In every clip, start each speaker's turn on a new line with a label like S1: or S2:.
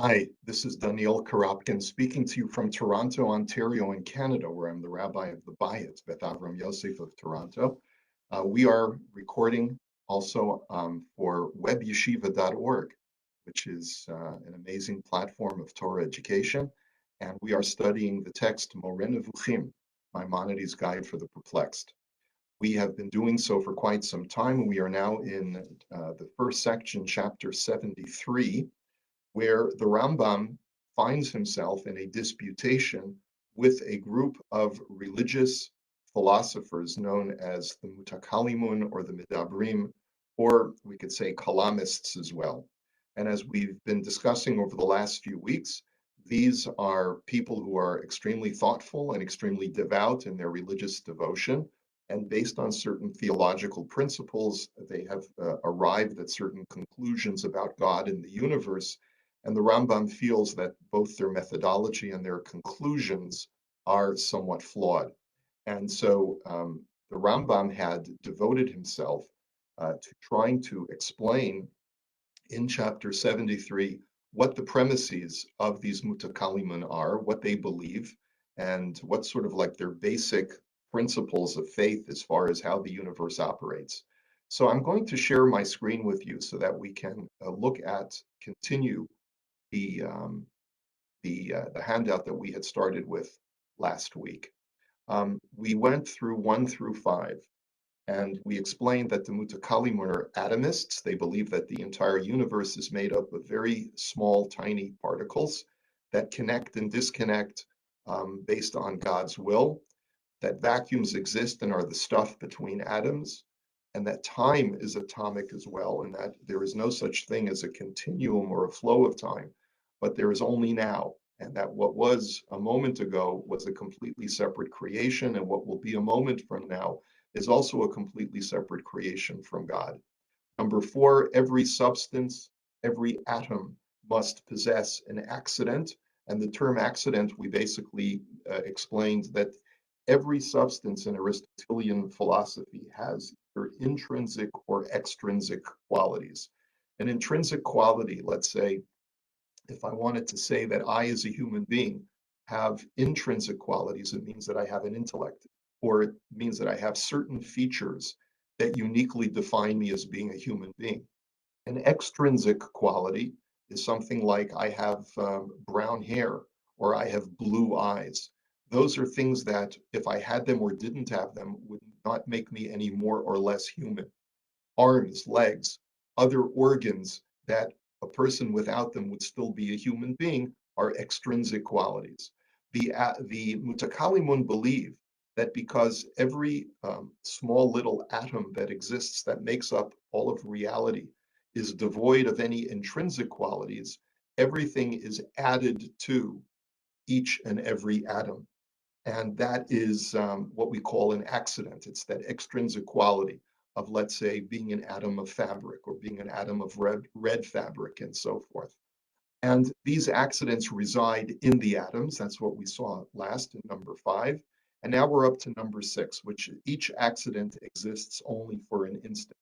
S1: Hi, this is Daniel Karapkin speaking to you from Toronto, Ontario, in Canada, where I'm the rabbi of the Bayit, Beth Avram Yosef of Toronto. We are recording also for webyeshiva.org, which is an amazing platform of Torah education. And we are studying the text Moreh Nevukhim, Maimonides' Guide for the Perplexed. We have been doing so for quite some time. We are now in the first section, chapter 73, where the Rambam finds himself in a disputation with a group of religious philosophers known as the Mutakalimun or the Midabrim, or we could say Kalamists as well. And as we've been discussing over the last few weeks, these are people who are extremely thoughtful and extremely devout in their religious devotion. And based on certain theological principles, they have arrived at certain conclusions about God and the universe, and the Rambam feels that both their methodology and their conclusions are somewhat flawed. And so the Rambam had devoted himself to trying to explain in chapter 73 what the premises of these mutakalimun are, what they believe, and what sort of like their basic principles of faith as far as how the universe operates. So I'm going to share my screen with you so that we can continue the um, the handout that we had started with last week. We went through 1 through 5, and we explained that the Mutakalimun are atomists. They believe that the entire universe is made up of very small, tiny particles that connect and disconnect based on God's will, that vacuums exist and are the stuff between atoms, and that time is atomic as well, and that there is no such thing as a continuum or a flow of time, but there is only now, and that what was a moment ago was a completely separate creation, and what will be a moment from now is also a completely separate creation from God. Number 4, every substance, every atom must possess an accident. And the term accident, we basically explained that every substance in Aristotelian philosophy has either intrinsic or extrinsic qualities. An intrinsic quality, let's say, if I wanted to say that I, as a human being, have intrinsic qualities, it means that I have an intellect, or it means that I have certain features that uniquely define me as being a human being. An extrinsic quality is something like I have brown hair or I have blue eyes. Those are things that, if I had them or didn't have them, would not make me any more or less human. Arms, legs, other organs that a person without them would still be a human being are extrinsic qualities. The Mutakalimun believe that because every small little atom that exists that makes up all of reality is devoid of any intrinsic qualities, everything is added to each and every atom. And that is what we call an accident. It's that extrinsic quality of, let's say, being an atom of fabric or being an atom of red fabric and so forth. And these accidents reside in the atoms. That's what we saw last in number 5. And now we're up to number 6, which each accident exists only for an instant.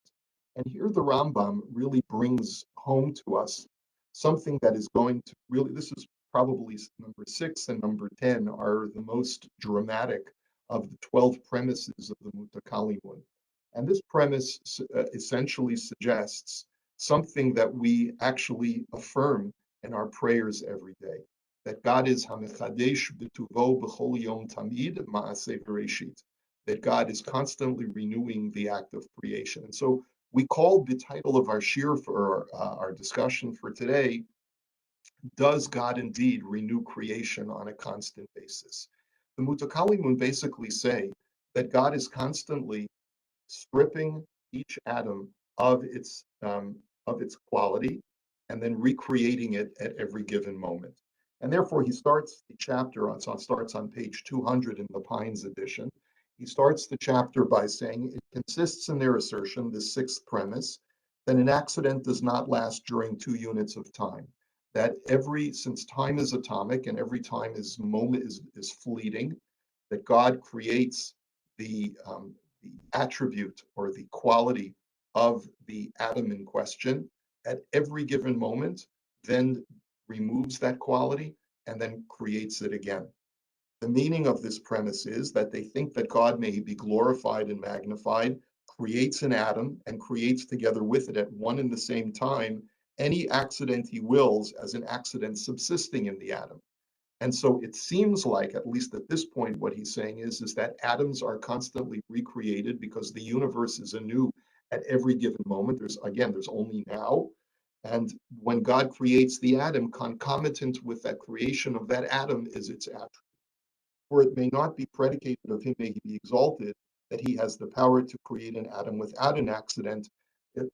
S1: And here the Rambam really brings home to us something that is going to really, this is probably number 6 and number 10 are the most dramatic of the 12 premises of the Mutakalimun. And this premise essentially suggests something that we actually affirm in our prayers every day, that God is Hamechadesh b'tuvo b'chol yom tamid ma'aseh bereshit, that God is constantly renewing the act of creation. And so we called the title of our shir for our discussion for today, Does God Indeed Renew Creation on a Constant Basis? The Mutakalimun basically say that God is constantly stripping each atom of its quality and then recreating it at every given moment. And therefore, he starts the chapter on starts on page 200 in the Pines edition. He starts the chapter by saying it consists in their assertion, the sixth premise, that an accident does not last during 2 units of time. That since time is atomic and every time is moment is fleeting, that God creates the attribute or the quality of the atom in question at every given moment, then removes that quality, and then creates it again. The meaning of this premise is that they think that God may be glorified and magnified, creates an atom, and creates together with it at one and the same time any accident he wills as an accident subsisting in the atom. And so it seems like, at least at this point, what he's saying is that atoms are constantly recreated because the universe is anew at every given moment. There's only now. And when God creates the atom, concomitant with that creation of that atom is its attribute. For it may not be predicated of him may he be exalted, that he has the power to create an atom without an accident.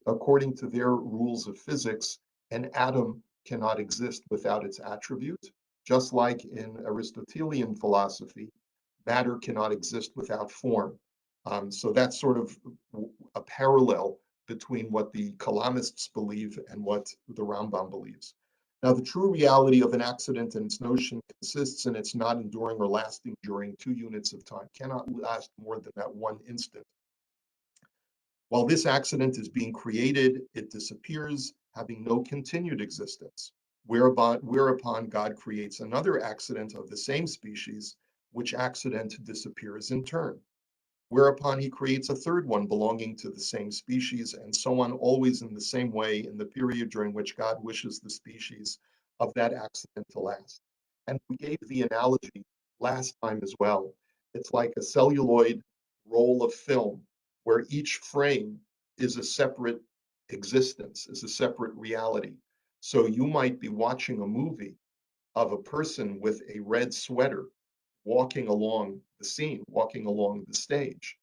S1: According to their rules of physics, an atom cannot exist without its attribute, just like in Aristotelian philosophy, matter cannot exist without form. So that's sort of a parallel between what the Kalamists believe and what the Rambam believes. Now, the true reality of an accident and its notion consists in its not enduring or lasting during 2 units of time, cannot last more than that one instant. While this accident is being created, it disappears, having no continued existence, whereupon God creates another accident of the same species, which accident disappears in turn. Whereupon he creates a third one belonging to the same species, and so on, always in the same way in the period during which God wishes the species of that accident to last. And we gave the analogy last time as well. It's like a celluloid roll of film where each frame is a separate existence, is a separate reality. So you might be watching a movie of a person with a red sweater walking along the scene, walking along the stage.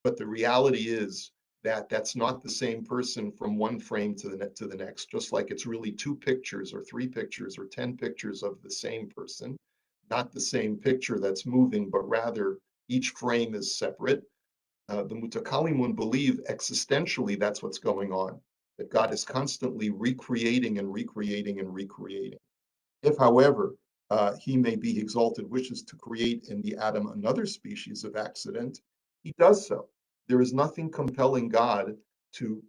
S1: But the reality is that that's not the same person from one frame to the next, just like it's really 2 pictures or 3 pictures or 10 pictures of the same person, not the same picture that's moving, but rather each frame is separate. The Mutakalimun believe existentially that's what's going on, that God is constantly recreating and recreating and recreating. If, however, he may be exalted, wishes to create in the atom another species of accident, he does so. There is nothing compelling God to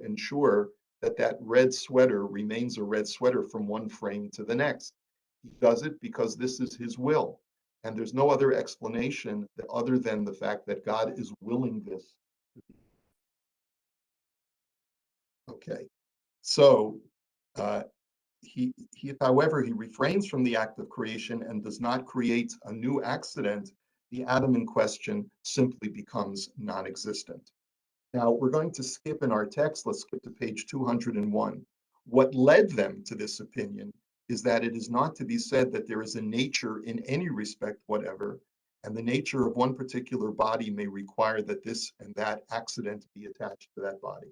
S1: ensure that that red sweater remains a red sweater from one frame to the next. He does it because this is his will. And there's no other explanation other than the fact that God is willing this. Okay. So uh, however, he refrains from the act of creation and does not create a new accident, the atom in question simply becomes non-existent. Now, we're going to skip in our text. Let's skip to page 201. What led them to this opinion is that it is not to be said that there is a nature in any respect whatever, and the nature of one particular body may require that this and that accident be attached to that body.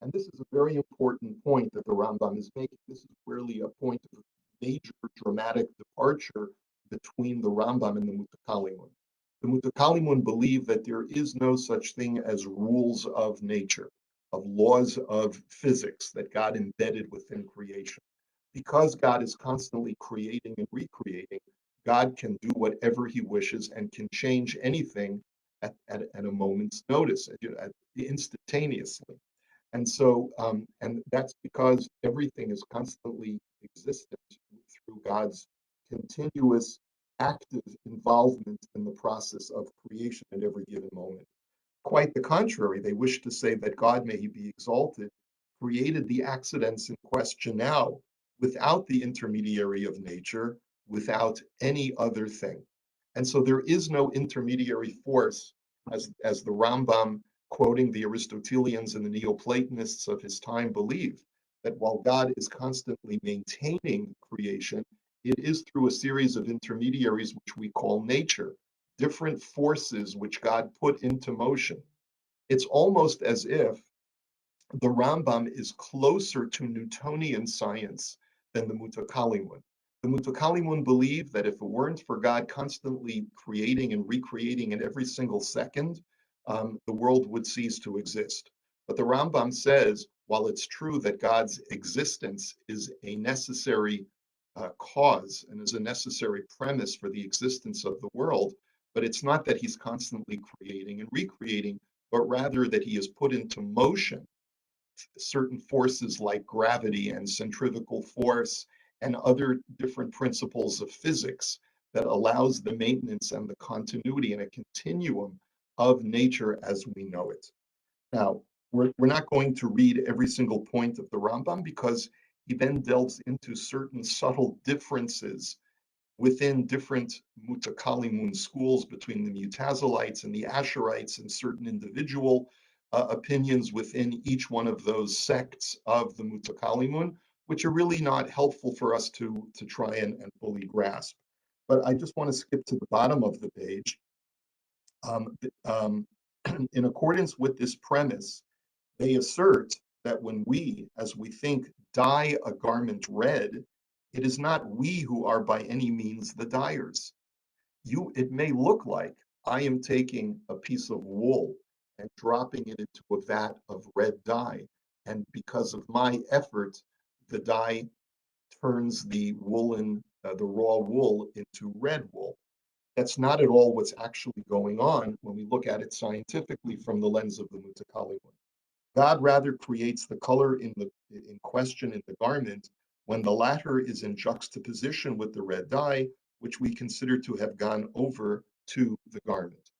S1: And this is a very important point that the Rambam is making. This is really a point of major dramatic departure between the Rambam and the Mutakalimun. The Mutakalimun believe that there is no such thing as rules of nature, of laws of physics that God embedded within creation. Because God is constantly creating and recreating, God can do whatever he wishes and can change anything at a moment's notice, instantaneously. And so, and that's because everything is constantly existent through God's continuous active involvement in the process of creation at every given moment. Quite the contrary, they wish to say that God, may he be exalted, created the accidents in question now without the intermediary of nature, without any other thing. And so there is no intermediary force, as the Rambam, quoting the Aristotelians and the Neoplatonists of his time, believe that while God is constantly maintaining creation, it is through a series of intermediaries, which we call nature, different forces which God put into motion. It's almost as if the Rambam is closer to Newtonian science than the Mutakalimun. The Mutakalimun believe that if it weren't for God constantly creating and recreating in every single second, the world would cease to exist. But the Rambam says, while it's true that God's existence is a necessary cause and is a necessary premise for the existence of the world, but it's not that he's constantly creating and recreating, but rather that he is put into motion certain forces like gravity and centrifugal force and other different principles of physics that allows the maintenance and the continuity and a continuum of nature as we know it. Now, we're not going to read every single point of the Rambam because he then delves into certain subtle differences within different Mutakalimun schools between the Mutazilites and the Asherites and certain individual opinions within each one of those sects of the Mutakalimun, which are really not helpful for us to try and fully grasp. But I just want to skip to the bottom of the page. Um, in accordance with this premise, they assert that when we, as we think, dye a garment red, it is not we who are by any means the dyers. It may look like I am taking a piece of wool and dropping it into a vat of red dye. And because of my effort, the dye turns the the raw wool into red wool. That's not at all what's actually going on when we look at it scientifically from the lens of the Mutakalimun. God rather creates the color in question in the garment when the latter is in juxtaposition with the red dye, which we consider to have gone over to the garment.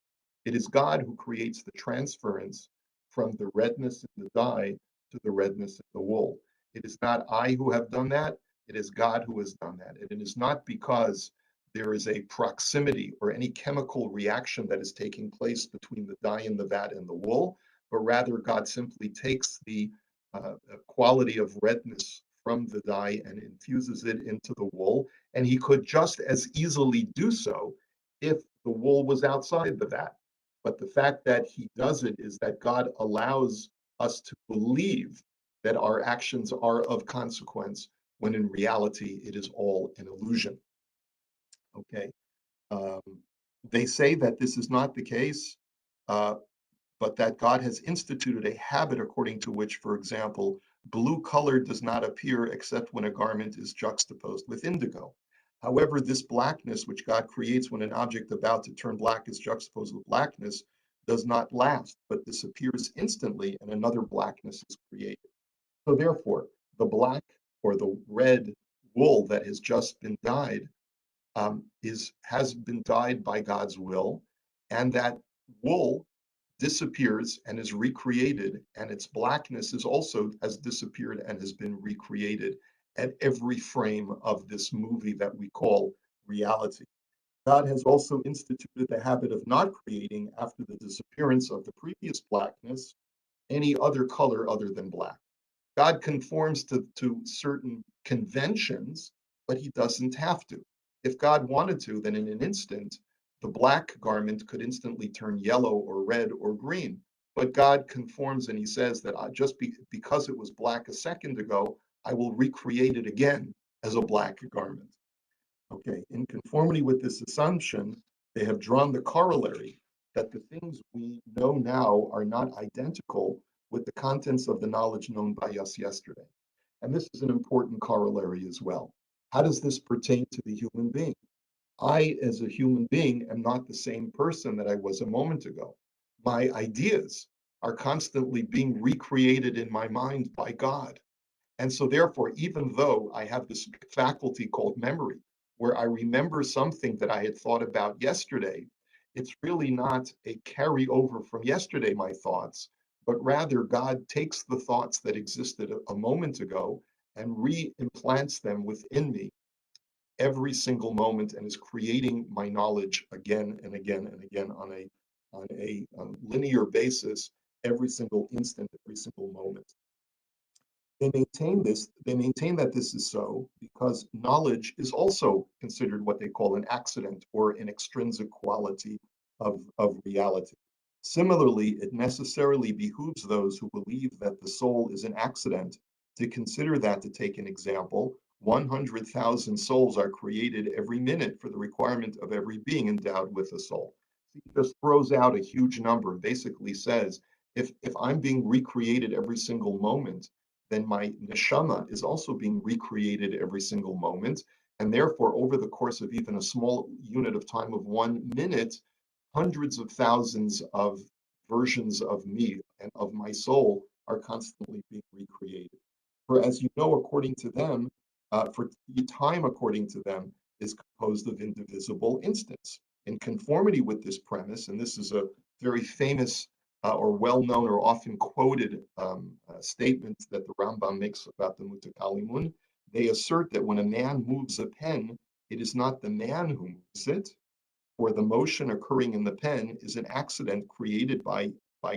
S1: It is God who creates the transference from the redness in the dye to the redness in the wool. It is not I who have done that, it is God who has done that. And it is not because there is a proximity or any chemical reaction that is taking place between the dye in the vat and the wool, but rather God simply takes the quality of redness from the dye and infuses it into the wool. And he could just as easily do so if the wool was outside the vat. But the fact that he does it is that God allows us to believe that our actions are of consequence when in reality it is all an illusion. Okay. Um, they say that this is not the case, uh, but that God has instituted a habit according to which, for example, blue color does not appear except when a garment is juxtaposed with indigo. However, this blackness which God creates when an object about to turn black is juxtaposed with blackness does not last, but disappears instantly and another blackness is created. So therefore, the black or the red wool that has just been dyed has been dyed by God's will, and that wool disappears and is recreated, and its blackness is also has disappeared and has been recreated at every frame of this movie that we call reality. God has also instituted the habit of not creating, after the disappearance of the previous blackness, any other color other than black. God conforms to certain conventions, but he doesn't have to. If God wanted to, then in an instant, the black garment could instantly turn yellow or red or green. But God conforms and he says that because it was black a second ago, I will recreate it again as a black garment. Okay, in conformity with this assumption, they have drawn the corollary that the things we know now are not identical with the contents of the knowledge known by us yesterday. And this is an important corollary as well. How does this pertain to the human being? I, as a human being, am not the same person that I was a moment ago. My ideas are constantly being recreated in my mind by God. And so, therefore, even though I have this faculty called memory, where I remember something that I had thought about yesterday, it's really not a carryover from yesterday, my thoughts, but rather God takes the thoughts that existed a moment ago and re-implants them within me every single moment and is creating my knowledge again and again and again on a linear basis every single instant, every single moment. They maintain that this is so because knowledge is also considered what they call an accident or an extrinsic quality of reality. Similarly, it necessarily behooves those who believe that the soul is an accident to consider that, to take an example, 100,000 souls are created every minute for the requirement of every being endowed with a soul. He just throws out a huge number and basically says, if I'm being recreated every single moment, then my neshama is also being recreated every single moment. And therefore, over the course of even a small unit of time of 1 minute, hundreds of thousands of versions of me and of my soul are constantly being recreated. For as you know, according to them, for time, according to them, is composed of indivisible instants. In conformity with this premise, and this is a very famous or well-known or often quoted statement that the Rambam makes about the Mutakalimun, they assert that when a man moves a pen, it is not the man who moves it, or the motion occurring in the pen is an accident created by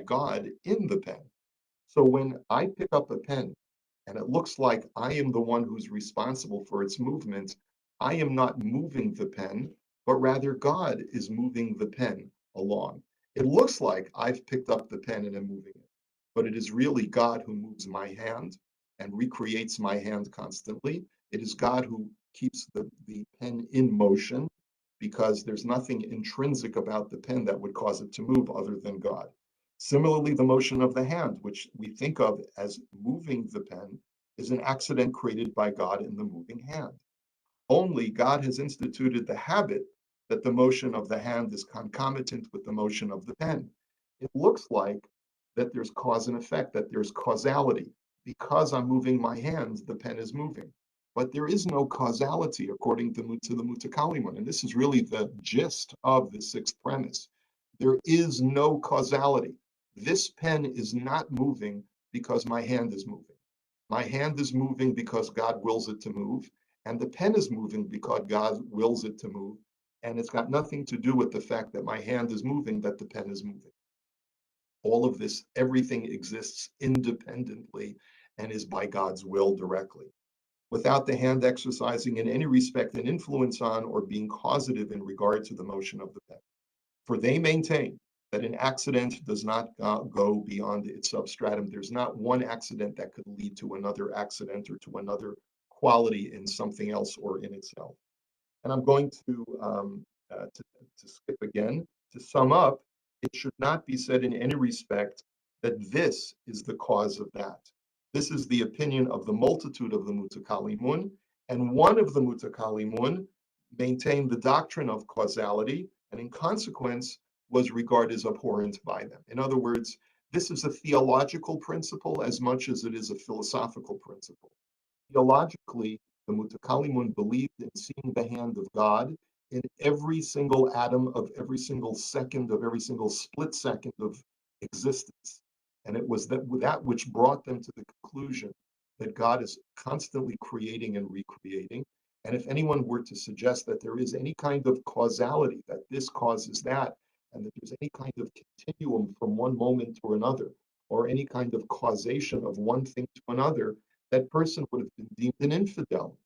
S1: God in the pen. So when I pick up a pen and it looks like I am the one who's responsible for its movement, I am not moving the pen, but rather God is moving the pen along. It looks like I've picked up the pen and am moving it, but it is really God who moves my hand and recreates my hand constantly. It is God who keeps the pen in motion because there's nothing intrinsic about the pen that would cause it to move other than God. Similarly, the motion of the hand, which we think of as moving the pen, is an accident created by God in the moving hand. Only God has instituted the habit that the motion of the hand is concomitant with the motion of the pen. It looks like that there's cause and effect, that there's causality. Because I'm moving my hands, the pen is moving. But there is no causality according to the Mutakalimun. And this is really the gist of the sixth premise. There is no causality. This pen is not moving because my hand is moving. My hand is moving because God wills it to move, and the pen is moving because God wills it to move. And it's got nothing to do with the fact that my hand is moving, that the pen is moving. All of this, everything exists independently and is by God's will directly, without the hand exercising in any respect an influence on or being causative in regard to the motion of the pen. For they maintain that an accident does not go beyond its substratum. There's not one accident that could lead to another accident or to another quality in something else or in itself. And I'm going to skip again. To sum up, it should not be said in any respect that this is the cause of that. This is the opinion of the multitude of the Mutakalimun, and one of the Mutakalimun maintained the doctrine of causality, and in consequence was regarded as abhorrent by them. In other words, this is a theological principle as much as it is a philosophical principle. Theologically, the Mutakalimun believed in seeing the hand of God in every single atom of every single second of every single split second of existence. And it was that which brought them to the conclusion that God is constantly creating and recreating. And if anyone were to suggest that there is any kind of causality, that this causes that, and that there's any kind of continuum from one moment to another, or any kind of causation of one thing to another, that person would have been deemed an infidel,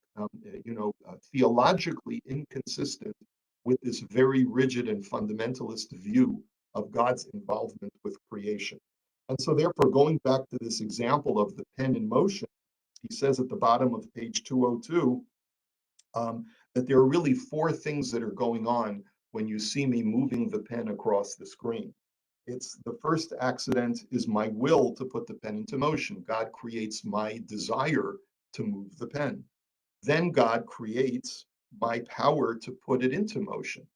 S1: theologically inconsistent with this very rigid and fundamentalist view of God's involvement with creation. And so, therefore, going back to this example of the pen in motion, he says at the bottom of page 202 that there are really four things that are going on when you see me moving the pen across the screen. It's the first accident is my will to put the pen into motion. God creates my desire to move the pen. Then God creates my power to put it into motion,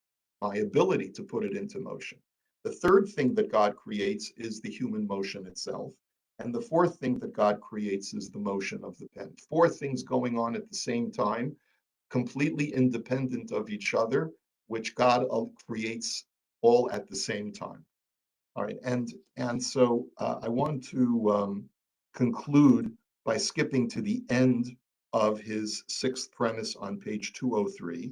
S1: my ability to put it into motion. The third thing that God creates is the human motion itself. And the fourth thing that God creates is the motion of the pen. Four things going on at the same time, completely independent of each other, which God creates all at the same time. All right, and so I want to conclude by skipping to the end of his sixth premise on page 203.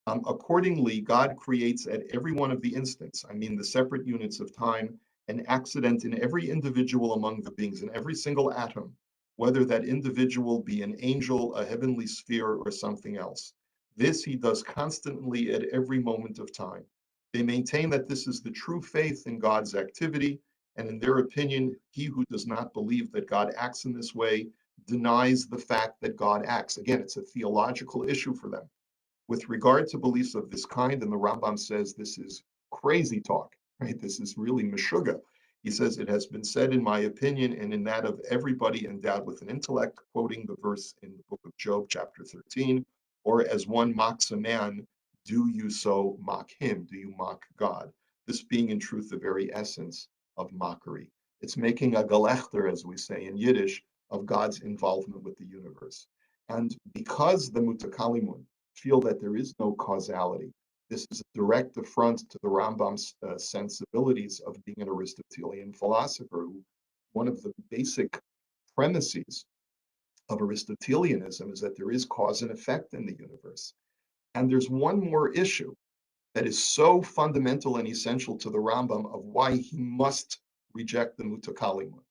S1: Accordingly, God creates at every one of the instants, I mean the separate units of time, an accident in every individual among the beings, in every single atom, whether that individual be an angel, a heavenly sphere, or something else. This he does constantly at every moment of time. They maintain that this is the true faith in God's activity, and in their opinion, he who does not believe that God acts in this way denies the fact that God acts. Again, it's a theological issue for them. With regard to beliefs of this kind, and the Rambam says this is crazy talk, right? This is really meshuggah. He says, it has been said in my opinion and in that of everybody endowed with an intellect, quoting the verse in the book of Job, chapter 13, or as one mocks a man, do you so mock him? Do you mock God? This being in truth the very essence of mockery. It's making a galechter, as we say in Yiddish, of God's involvement with the universe. And because the Mutakalimun feel that there is no causality, this is a direct affront to the Rambam's sensibilities of being an Aristotelian philosopher. One of the basic premises of Aristotelianism is that there is cause and effect in the universe. And there's one more issue that is so fundamental and essential to the Rambam of why he must reject the Mutakalimun.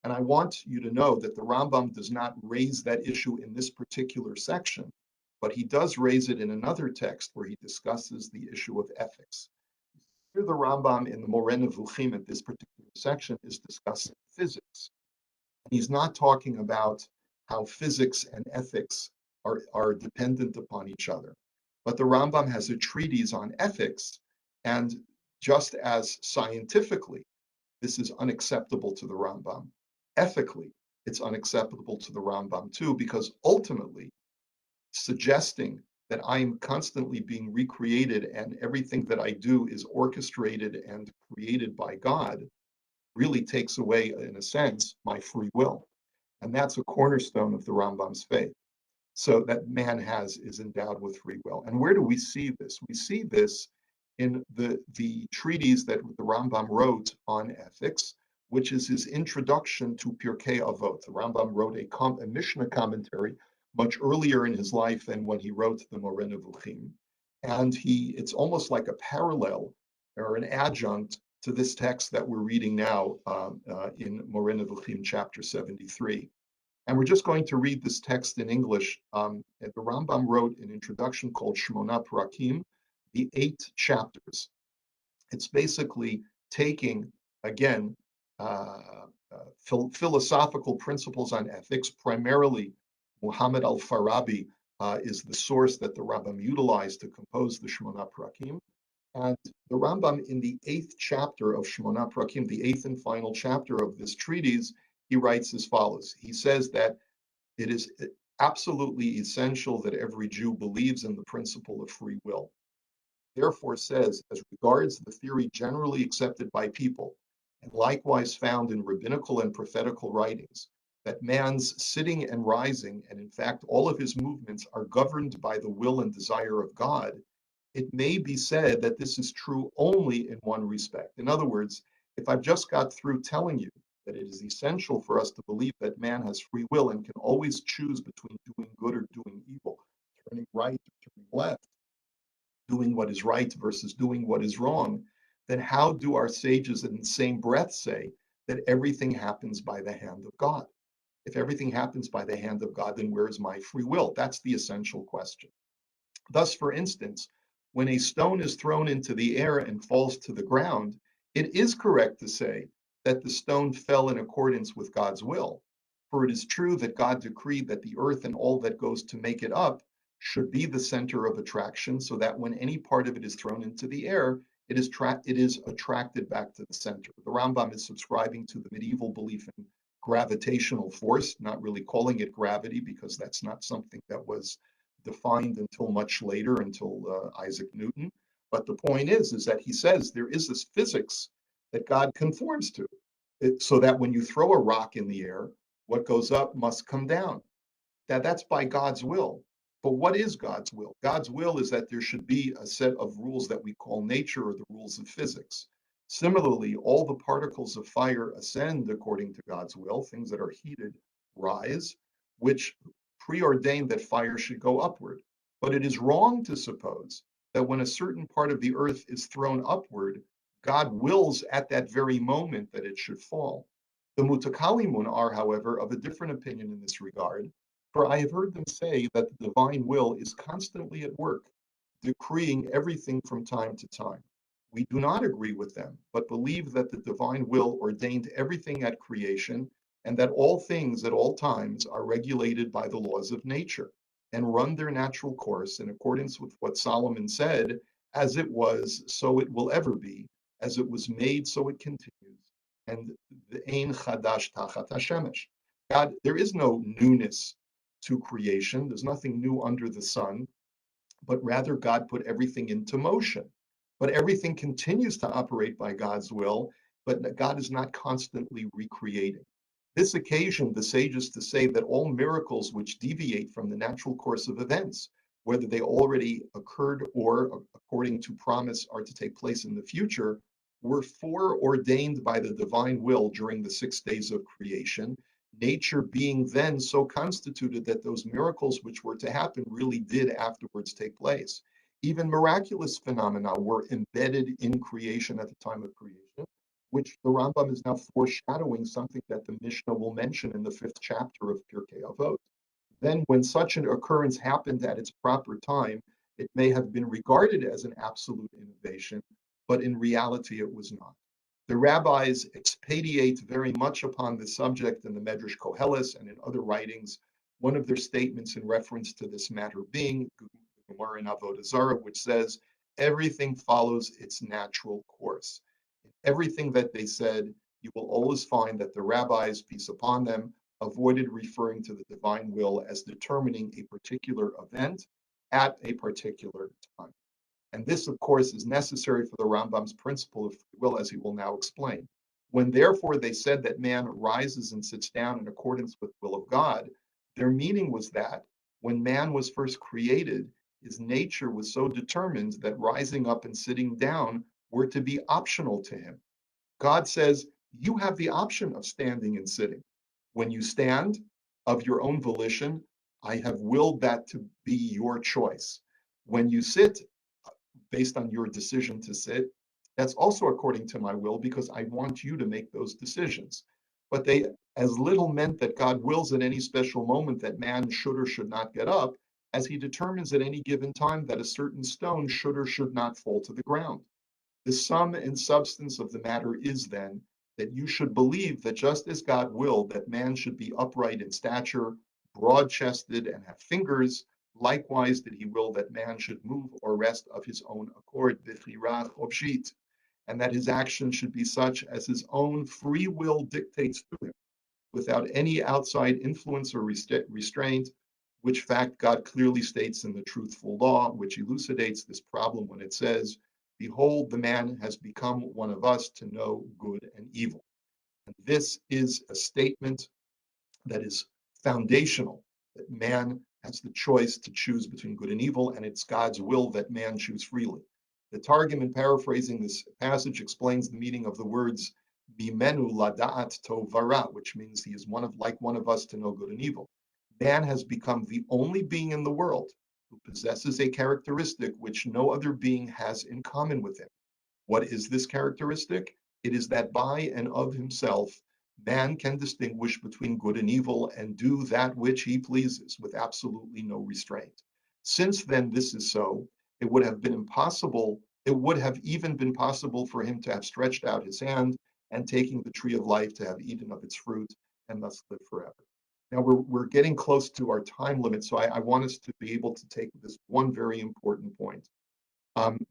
S1: And I want you to know that the Rambam does not raise that issue in this particular section, but he does raise it in another text where he discusses the issue of ethics. Here the Rambam in the Moreh Nevukhim at this particular section is discussing physics. He's not talking about how physics and ethics are dependent upon each other. But the Rambam has a treatise on ethics, and just as scientifically, this is unacceptable to the Rambam, ethically, it's unacceptable to the Rambam too, because ultimately, suggesting that I am constantly being recreated and everything that I do is orchestrated and created by God really takes away, in a sense, my free will. And that's a cornerstone of the Rambam's faith. So that man is endowed with free will. And where do we see this? We see this in the treatise that the Rambam wrote on ethics, which is his introduction to Pirkei Avot. The Rambam wrote a Mishnah commentary much earlier in his life than when he wrote the Moreh Nevukhim. And it's almost like a parallel or an adjunct to this text that we're reading now in Moreh Nevukhim chapter 73. And we're just going to read this text in English. The Rambam wrote an introduction called Shmona Prakim, the 8 chapters. It's basically taking, again, philosophical principles on ethics. Primarily, Muhammad al-Farabi is the source that the Rambam utilized to compose the Shmona Prakim. And the Rambam, in the 8th chapter of Shmona Prakim, the 8th and final chapter of this treatise, he writes as follows. He says that it is absolutely essential that every Jew believes in the principle of free will. Therefore says, as regards the theory generally accepted by people, and likewise found in rabbinical and prophetical writings, that man's sitting and rising, and in fact all of his movements are governed by the will and desire of God, it may be said that this is true only in one respect. In other words, if I've just got through telling you that it is essential for us to believe that man has free will and can always choose between doing good or doing evil, turning right or turning left, doing what is right versus doing what is wrong, then how do our sages in the same breath say that everything happens by the hand of God? If everything happens by the hand of God, then where is my free will? That's the essential question. Thus, for instance, when a stone is thrown into the air and falls to the ground, it is correct to say that the stone fell in accordance with God's will. For it is true that God decreed that the earth and all that goes to make it up should be the center of attraction, so that when any part of it is thrown into the air, it is attracted back to the center. The Rambam is subscribing to the medieval belief in gravitational force, not really calling it gravity because that's not something that was defined until much later, until Isaac Newton. But the point is that he says there is this physics that God conforms to, so that when you throw a rock in the air, what goes up must come down. That's by God's will. But what is God's will? God's will is that there should be a set of rules that we call nature, or the rules of physics. Similarly, all the particles of fire ascend according to God's will. Things that are heated rise, which preordained that fire should go upward. But it is wrong to suppose that when a certain part of the earth is thrown upward, God wills at that very moment that it should fall. The Mutakalimun are, however, of a different opinion in this regard, for I have heard them say that the divine will is constantly at work, decreeing everything from time to time. We do not agree with them, but believe that the divine will ordained everything at creation, and that all things at all times are regulated by the laws of nature and run their natural course in accordance with what Solomon said, as it was, so it will ever be, as it was made, so it continues. And the Ein Chadash Tachat Hashemesh. God, there is no newness to creation. There's nothing new under the sun, but rather God put everything into motion. But everything continues to operate by God's will, but God is not constantly recreating. This occasioned the sages to say that all miracles which deviate from the natural course of events, whether they already occurred or, according to promise, are to take place in the future, were foreordained by the divine will during the 6 days of creation, nature being then so constituted that those miracles which were to happen really did afterwards take place. Even miraculous phenomena were embedded in creation at the time of creation, which the Rambam is now foreshadowing something that the Mishnah will mention in the 5th chapter of Pirkei Avot. Then, when such an occurrence happened at its proper time, it may have been regarded as an absolute innovation, but in reality it was not. The rabbis expatiate very much upon this subject in the Medrash Koheles and in other writings. One of their statements in reference to this matter being Moreh in Avodah Zarah, which says, everything follows its natural course. In everything that they said, you will always find that the rabbis, peace upon them, avoided referring to the divine will as determining a particular event at a particular time. And this, of course, is necessary for the Rambam's principle of free will, as he will now explain. When therefore they said that man rises and sits down in accordance with the will of God, their meaning was that when man was first created, his nature was so determined that rising up and sitting down were to be optional to him. God says, you have the option of standing and sitting. When you stand of your own volition, I have willed that to be your choice. When you sit, based on your decision to sit, that's also according to my will because I want you to make those decisions. But they as little meant that God wills at any special moment that man should or should not get up, as he determines at any given time that a certain stone should or should not fall to the ground. The sum and substance of the matter is then that you should believe that just as God willed that man should be upright in stature, broad chested, and have fingers, likewise did he will that man should move or rest of his own accord, and that his action should be such as his own free will dictates to him, without any outside influence or restraint, which fact God clearly states in the truthful law, which elucidates this problem when it says, behold, the man has become one of us to know good and evil. And this is a statement that is foundational, that man has the choice to choose between good and evil, and it's God's will that man choose freely. The Targum, in paraphrasing this passage, explains the meaning of the words "Mimenu lada'at tovara," which means he is like one of us to know good and evil. Man has become the only being in the world who possesses a characteristic which no other being has in common with him. What is this characteristic? It is that by and of himself, man can distinguish between good and evil and do that which he pleases with absolutely no restraint. Since then this is so, it would have even been possible for him to have stretched out his hand and taking the tree of life to have eaten of its fruit and thus live forever. Now we're getting close to our time limit, so I want us to be able to take this one very important point.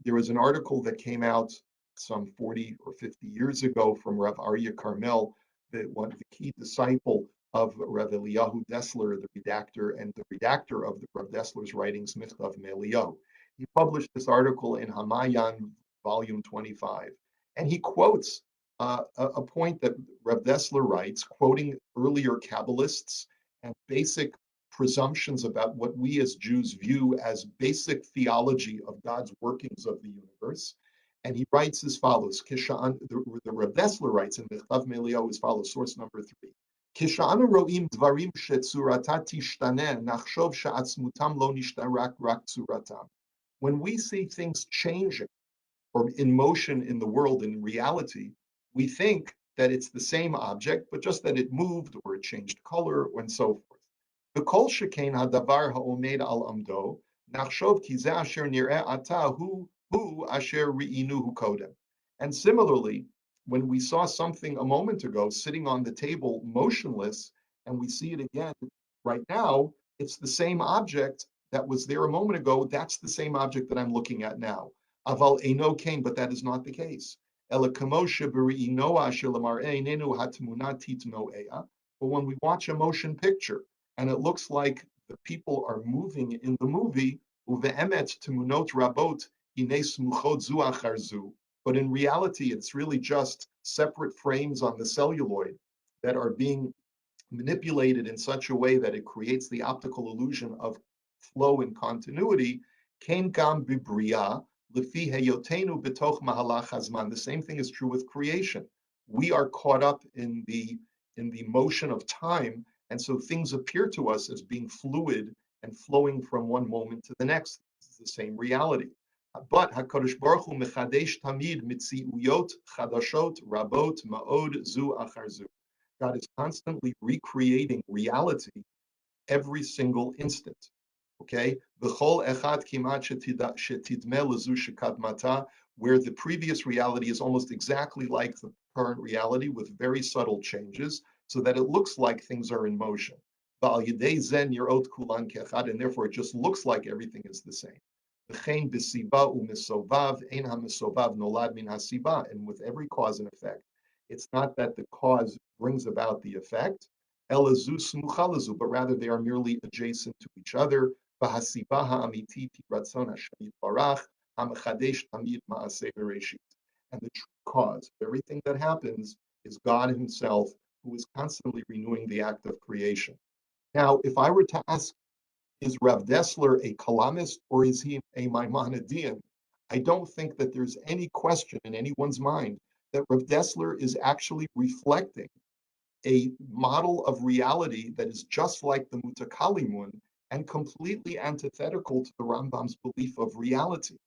S1: There was an article that came out some 40 or 50 years ago from Rav Aryeh Carmel, the key disciple of Rav Eliyahu Dessler, the redactor of the Rav Dessler's writings, Michtav Me'Eliyahu. He published this article in Hamayan, volume 25, and he quotes a point that Rav Dessler writes, quoting earlier Kabbalists and basic presumptions about what we as Jews view as basic theology of God's workings of the universe. And he writes as follows, the Rav Dessler writes in Michtav Me'Eliyahu as follows, source number 3. כשאנו רואים דברים שצורתה תשתנה, נחשוב שעצמותם לא נשתנה רק צורתם. When we see things changing or in motion in the world in reality, we think that it's the same object, but just that it moved or it changed color and so forth. וכל שכן הדבר העומד על עמדו, נחשוב כי זה אשר נראה עתה הוא אשר ראינוהו קודם. And similarly, when we saw something a moment ago sitting on the table motionless, and we see it again right now, it's the same object that was there a moment ago. That's the same object that I'm looking at now. Aval eino kain, but that is not the case. Ela kamoshe b're'ino asher l'mar'eh einenu hatmuna titno ea. But when we watch a motion picture and it looks like the people are moving in the movie, uve'emet tmunot rabot hine smuchot zu achar zu. But in reality, it's really just separate frames on the celluloid that are being manipulated in such a way that it creates the optical illusion of flow and continuity. Ken gam bibria lefi heyotenu betoch mahalach hazman. The same thing is true with creation. We are caught up in the motion of time, and so things appear to us as being fluid and flowing from one moment to the next. It's the same reality. But Hakadosh Baruch Hu mechadesh tamid mitziuyot chadashot rabot ma'od zu achar zu. God is constantly recreating reality every single instant. Okay, v'chol echad kimat shetidme lezu shekadmata, where the previous reality is almost exactly like the current reality with very subtle changes, so that it looks like things are in motion. V'al yidei zen yerot kulan kechad, and therefore it just looks like everything is the same. V'chein b'siba u'misovav ein ha'misovav nolad min hasiba, and with every cause and effect, it's not that the cause brings about the effect, elazu smuchalazu, but rather they are merely adjacent to each other. והסיבה האמיתית היא רצון השם יתברך, המחדש תמיד מעשה בראשית. And the true cause of everything that happens is God himself, who is constantly renewing the act of creation. Now, if I were to ask, is Rav Dessler a Kalamist or is he a Maimonidean? I don't think that there's any question in anyone's mind that Rav Dessler is actually reflecting a model of reality that is just like the Mutakalimun and completely antithetical to the Rambam's belief of reality.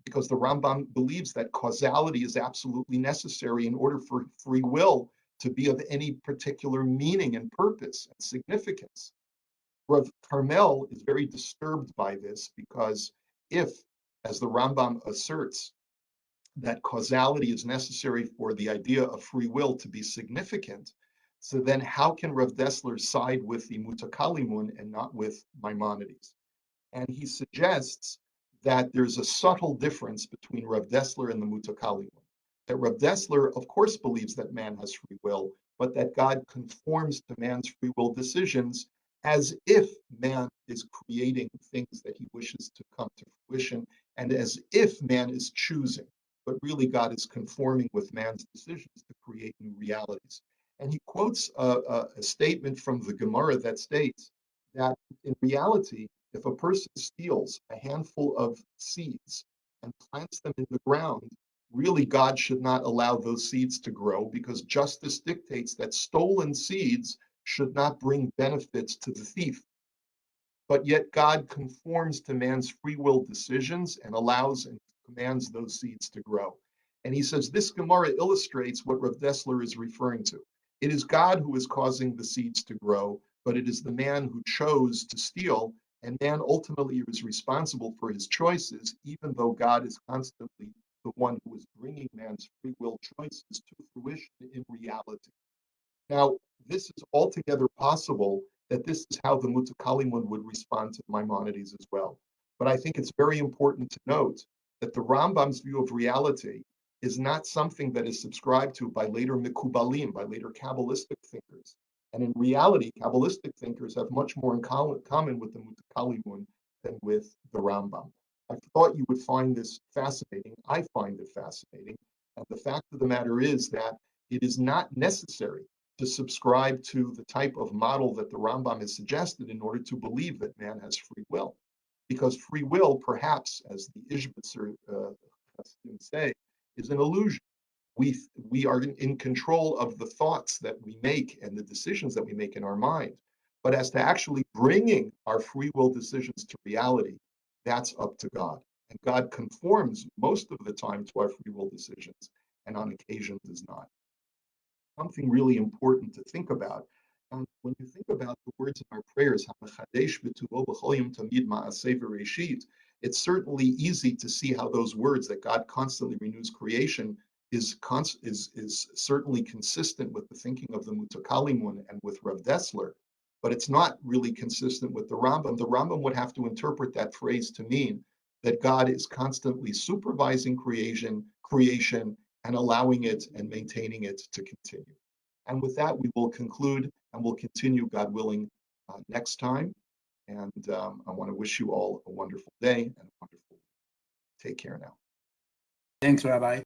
S1: Because the Rambam believes that causality is absolutely necessary in order for free will to be of any particular meaning and purpose and significance. Rav Carmel is very disturbed by this because if, as the Rambam asserts, that causality is necessary for the idea of free will to be significant, so then how can Rav Dessler side with the Mutakalimun and not with Maimonides? And he suggests that there's a subtle difference between Rav Dessler and the Mutakalimun. That Rav Dessler, of course, believes that man has free will, but that God conforms to man's free will decisions as if man is creating things that he wishes to come to fruition, and as if man is choosing. But really, God is conforming with man's decisions to create new realities. And he quotes a statement from the Gemara that states that in reality, if a person steals a handful of seeds and plants them in the ground, really God should not allow those seeds to grow because justice dictates that stolen seeds should not bring benefits to the thief. But yet God conforms to man's free will decisions and allows and commands those seeds to grow. And he says this Gemara illustrates what Rav Dessler is referring to. It is God who is causing the seeds to grow, but it is the man who chose to steal, and man ultimately is responsible for his choices, even though God is constantly the one who is bringing man's free will choices to fruition in reality. Now, this is altogether possible that this is how the Mutakalimun would respond to Maimonides as well. But I think it's very important to note that the Rambam's view of reality is not something that is subscribed to by later Mikubalim, by later Kabbalistic thinkers. And in reality, Kabbalistic thinkers have much more in common with the Mutakalimun than with the Rambam. I thought you would find this fascinating. I find it fascinating. And the fact of the matter is that it is not necessary to subscribe to the type of model that the Rambam has suggested in order to believe that man has free will. Because free will, perhaps, as the Ishbitzer say, is an illusion. We are in control of the thoughts that we make and the decisions that we make in our mind. But as to actually bringing our free will decisions to reality, that's up to God. And God conforms most of the time to our free will decisions, and on occasion does not. Something really important to think about. And when you think about the words in our prayers, it's certainly easy to see how those words that God constantly renews creation is certainly consistent with the thinking of the Mutakalimun and with Rav Dessler, but it's not really consistent with the Rambam. The Rambam would have to interpret that phrase to mean that God is constantly supervising creation, and allowing it and maintaining it to continue. And with that, we will conclude and we'll continue, God willing, next time. And I want to wish you all a wonderful day and a wonderful. Take care now.
S2: Thanks, Rabbi.